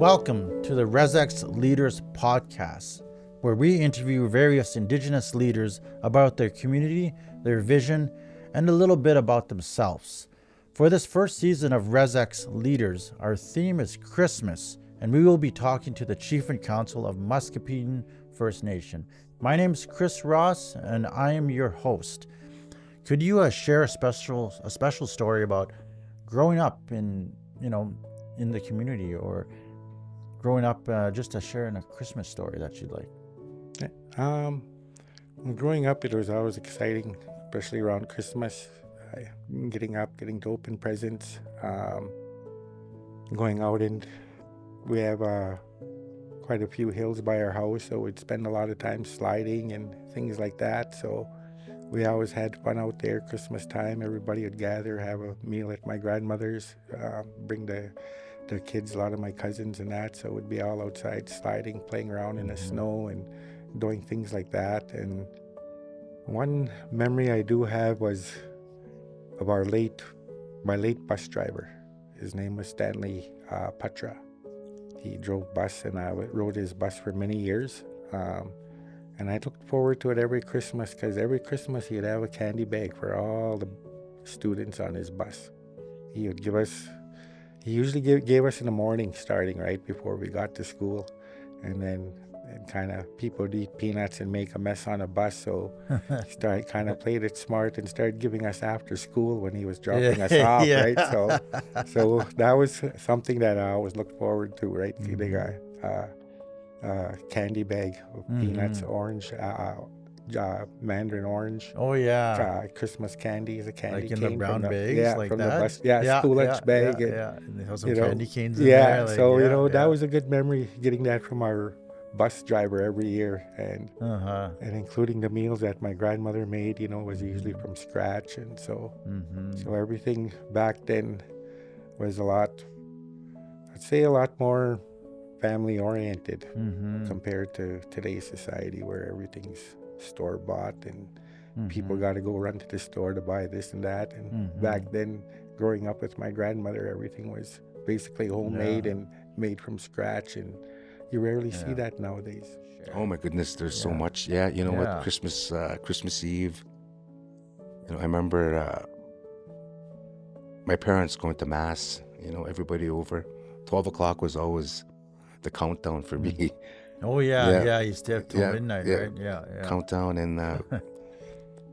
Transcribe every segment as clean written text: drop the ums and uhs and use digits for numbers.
Welcome to the RezX Leaders Podcast, where we interview various Indigenous leaders about their community, their vision, and a little bit about themselves. For this first season of RezX Leaders, our theme is Christmas, and we will be talking to the Chief and Council of Muscowpetung First Nation. My name is Chris Ross, and I am your host. Could you share a special story about growing up in the community, or growing up just sharing a Christmas story that you'd like? Growing up, it was always exciting, especially around Christmas. Getting up, getting to open presents, going out, and we have quite a few hills by our house, so we'd spend a lot of time sliding and things like that. So we always had fun out there. Christmas time, everybody would gather, have a meal at my grandmother's, bring the kids, a lot of my cousins and that, so we'd be all outside sliding, playing around in the snow and doing things like that. And one memory I do have was of my late bus driver. His name was Stanley Patra. He drove bus, and I rode his bus for many years. And I looked forward to it every Christmas, because every Christmas he'd have a candy bag for all the students on his bus. He would give us, he usually gave us in the morning, starting right before we got to school. And then kind of people would eat peanuts and make a mess on a bus, so he kind of played it smart and started giving us after school when he was dropping us off, right? So that was something that I always looked forward to, right? Getting a candy bag of peanuts, orange, mandarin orange. Oh yeah. Christmas candy is a candy like in cane the brown from bags, like from that. the bus, school lunch bag. And they have some candy canes in there. That was a good memory, getting that from our bus driver every year, and including the meals that my grandmother made, was usually from scratch. And so everything back then was a lot more family oriented compared to today's society, where everything's store bought and people got to go run to the store to buy this and that. And back then, growing up with my grandmother, everything was basically homemade and made from scratch, and you rarely see that nowadays. Oh my goodness, there's so much. What, Christmas Eve, I remember my parents going to Mass, everybody over. 12 o'clock was always the countdown for me. Oh yeah, you stay up till midnight, right? Yeah. Countdown. And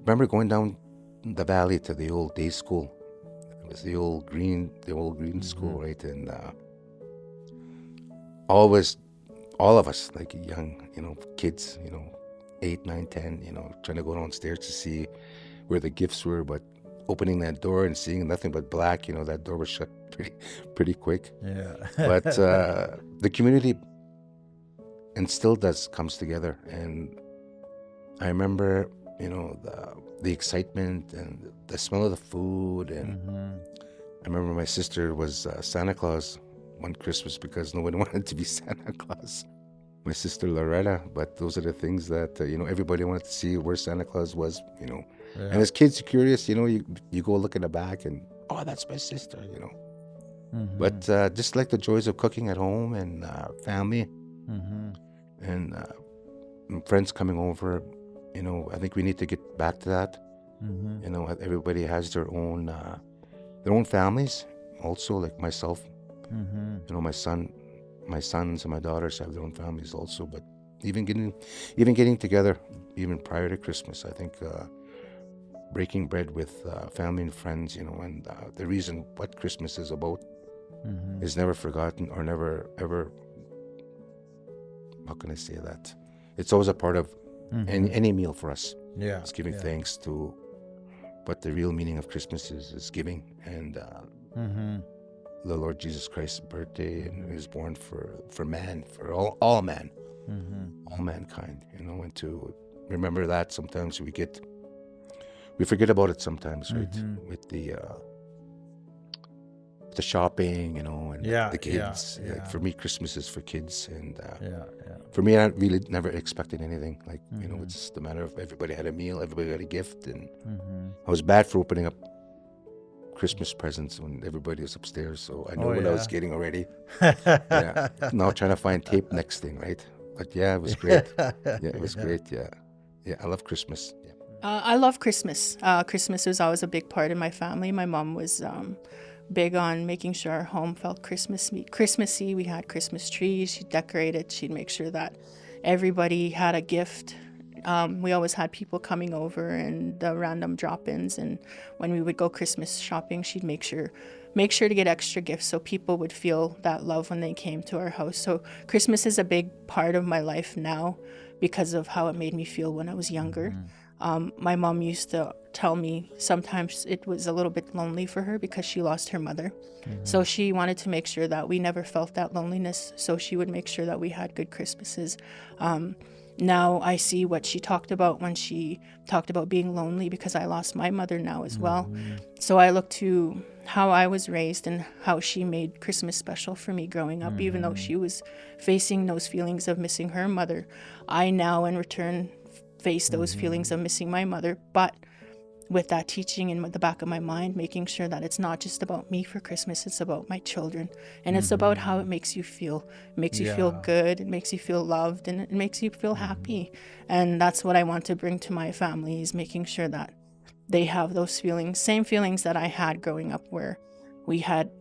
remember going down the valley to the old day school. It was the old green school, right? And all of us, like young, kids, 8, 9, 10, trying to go downstairs to see where the gifts were, but opening that door and seeing nothing but black, that door was shut pretty quick. Yeah. But the community, and still comes together. And I remember, the excitement and the smell of the food. And I remember my sister was Santa Claus one Christmas because nobody wanted to be Santa Claus. My sister Loretta, but those are the things that everybody wanted to see where Santa Claus was. And as kids, you're curious. You go look in the back and that's my sister. But just like the joys of cooking at home and family and friends coming over, I think we need to get back to that. Everybody has their own families. Also, like myself. My sons and my daughters have their own families also, but even getting together, even prior to Christmas, I think breaking bread with family and friends, and the reason what Christmas is about is never forgotten or never ever. How can I say that? It's always a part of any meal for us. Yeah, it's giving thanks to what the real meaning of Christmas is giving, and the Lord Jesus Christ's birthday, and He was born for man, for all man, all mankind, and to remember that. Sometimes we forget about it sometimes, right? With the shopping, and the kids. Like for me, Christmas is for kids, and for me, I really never expected anything. Like it's just a matter of everybody had a meal, everybody got a gift, and I was bad for opening up Christmas presents when everybody was upstairs, so I knew Oh, what I was yeah. getting already. Yeah. Now trying to find tape next thing, right? But yeah, it was great. Yeah, it was great. Yeah. Yeah, I love Christmas. Yeah. I love Christmas. Christmas was always a big part of my family. My mom was big on making sure our home felt Christmassy. We had Christmas trees. She'd decorate it. She'd make sure that everybody had a gift. We always had people coming over and the random drop-ins. And when we would go Christmas shopping, she'd make sure to get extra gifts so people would feel that love when they came to our house. So Christmas is a big part of my life now because of how it made me feel when I was younger. My mom used to tell me sometimes it was a little bit lonely for her because she lost her mother. So she wanted to make sure that we never felt that loneliness. So she would make sure that we had good Christmases. Now I see what she talked about when she talked about being lonely because I lost my mother now as well. So I look to how I was raised and how she made Christmas special for me growing up, even though she was facing those feelings of missing her mother. I now in return face those feelings of missing my mother, but with that teaching in the back of my mind, making sure that it's not just about me for Christmas, it's about my children. And it's about how it makes you feel. It makes you feel good, it makes you feel loved, and it makes you feel happy. And that's what I want to bring to my family, is making sure that they have those feelings, same feelings that I had growing up, where we had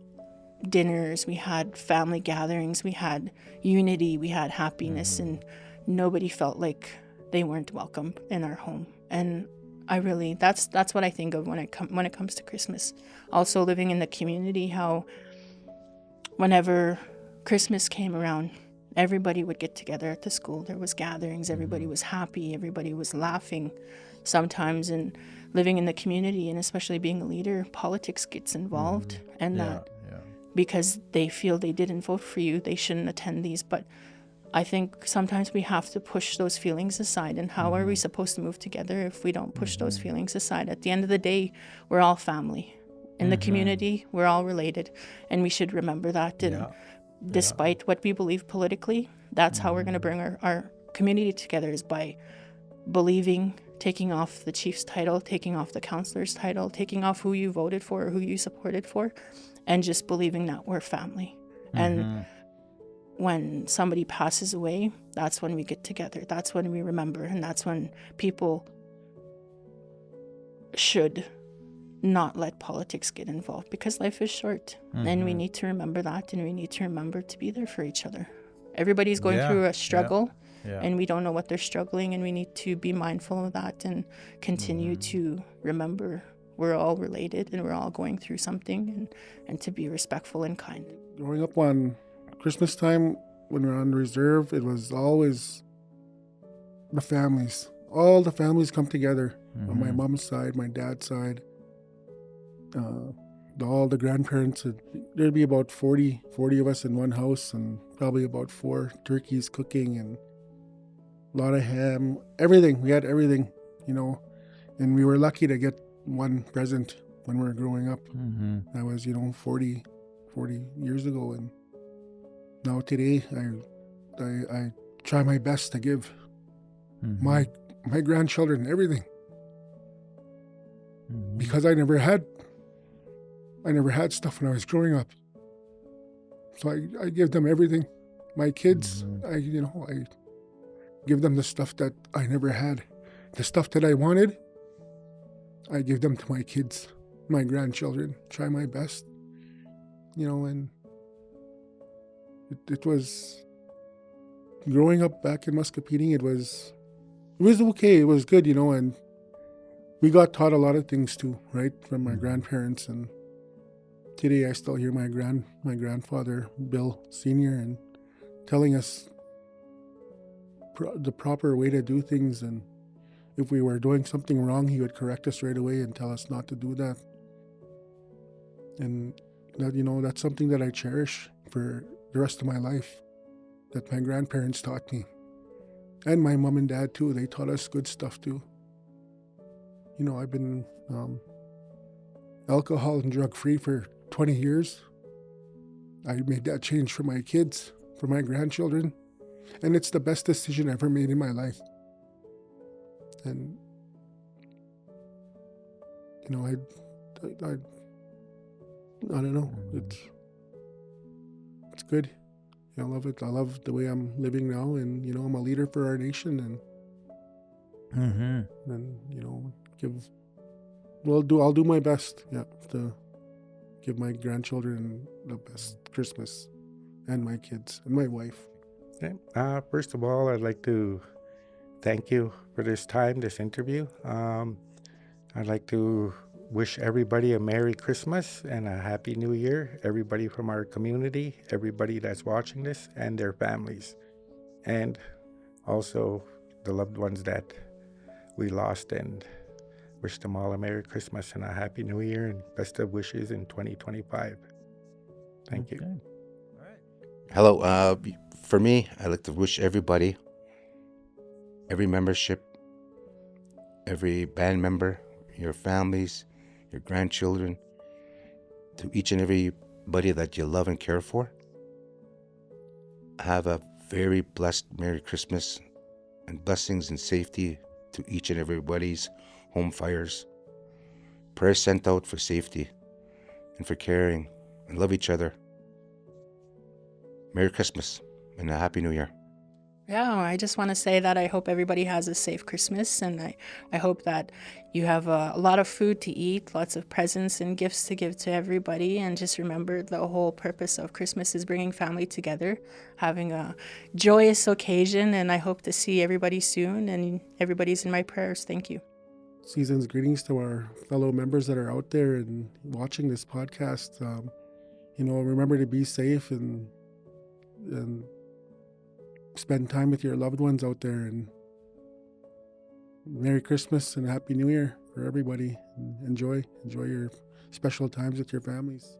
dinners, we had family gatherings, we had unity, we had happiness, and nobody felt like they weren't welcome in our home. And I really, that's what I think of when it comes to Christmas. Also living in the community, how whenever Christmas came around, everybody would get together at the school. There was gatherings, everybody was happy, everybody was laughing. Sometimes in living in the community, and especially being a leader, politics gets involved, and that because they feel they didn't vote for you, they shouldn't attend these. But I think sometimes we have to push those feelings aside. And how are we supposed to move together if we don't push those feelings aside? At the end of the day, we're all family. In the community, we're all related. And we should remember that. And despite what we believe politically, that's how we're going to bring our community together, is by believing, taking off the chief's title, taking off the counselor's title, taking off who you voted for or who you supported for, and just believing that we're family. And when somebody passes away, that's when we get together. That's when we remember. And that's when people should not let politics get involved, because life is short. And we need to remember that. And we need to remember to be there for each other. Everybody's going through a struggle, and we don't know what they're struggling. And we need to be mindful of that and continue to remember we're all related and we're all going through something, and to be respectful and kind. Growing up on Christmas time, when we were on reserve, it was always the families. All the families come together on my mom's side, my dad's side. All the grandparents. There'd be about 40 of us in one house, and probably about 4 turkeys cooking, and a lot of ham. Everything. We had everything, And we were lucky to get one present when we were growing up. That was, 40 years ago. And now today, I try my best to give my grandchildren everything, because I never had stuff when I was growing up. So I give them everything. My kids, I give them the stuff that I never had. The stuff that I wanted, I give them to my kids, my grandchildren. Try my best, and it was, growing up back in Muscowpetung, it was okay. It was good, and we got taught a lot of things too, right, from my grandparents. And today I still hear my grandfather, Bill Sr., and telling us the proper way to do things. And if we were doing something wrong, he would correct us right away and tell us not to do that. And that, that's something that I cherish for the rest of my life, that my grandparents taught me. And my mom and dad too, they taught us good stuff too. I've been alcohol and drug free for 20 years. I made that change for my kids, for my grandchildren, and it's the best decision I ever made in my life. And I don't know. It's good. I love it. I love the way I'm living now, and I'm a leader for our nation, and I'll do my best, to give my grandchildren the best Christmas, and my kids and my wife. Okay. First of all, I'd like to thank you for this time, this interview. I'd like to wish everybody a Merry Christmas and a Happy New Year, everybody from our community, everybody that's watching this, and their families. And also the loved ones that we lost, and wish them all a Merry Christmas and a Happy New Year and best of wishes in 2025. Thank you. Hello. For me, I'd like to wish everybody, every membership, every band member, your families, your grandchildren, to each and everybody that you love and care for, have a very blessed Merry Christmas and blessings and safety to each and everybody's home fires. Prayers sent out for safety and for caring, and love each other. Merry Christmas and a Happy New Year. Yeah, I just want to say that I hope everybody has a safe Christmas, and I hope that you have a lot of food to eat, lots of presents and gifts to give to everybody, and just remember the whole purpose of Christmas is bringing family together, having a joyous occasion, and I hope to see everybody soon, and everybody's in my prayers. Thank you. Season's greetings to our fellow members that are out there and watching this podcast. Remember to be safe and spend time with your loved ones out there, and Merry Christmas and Happy New Year for everybody. Enjoy your special times with your families.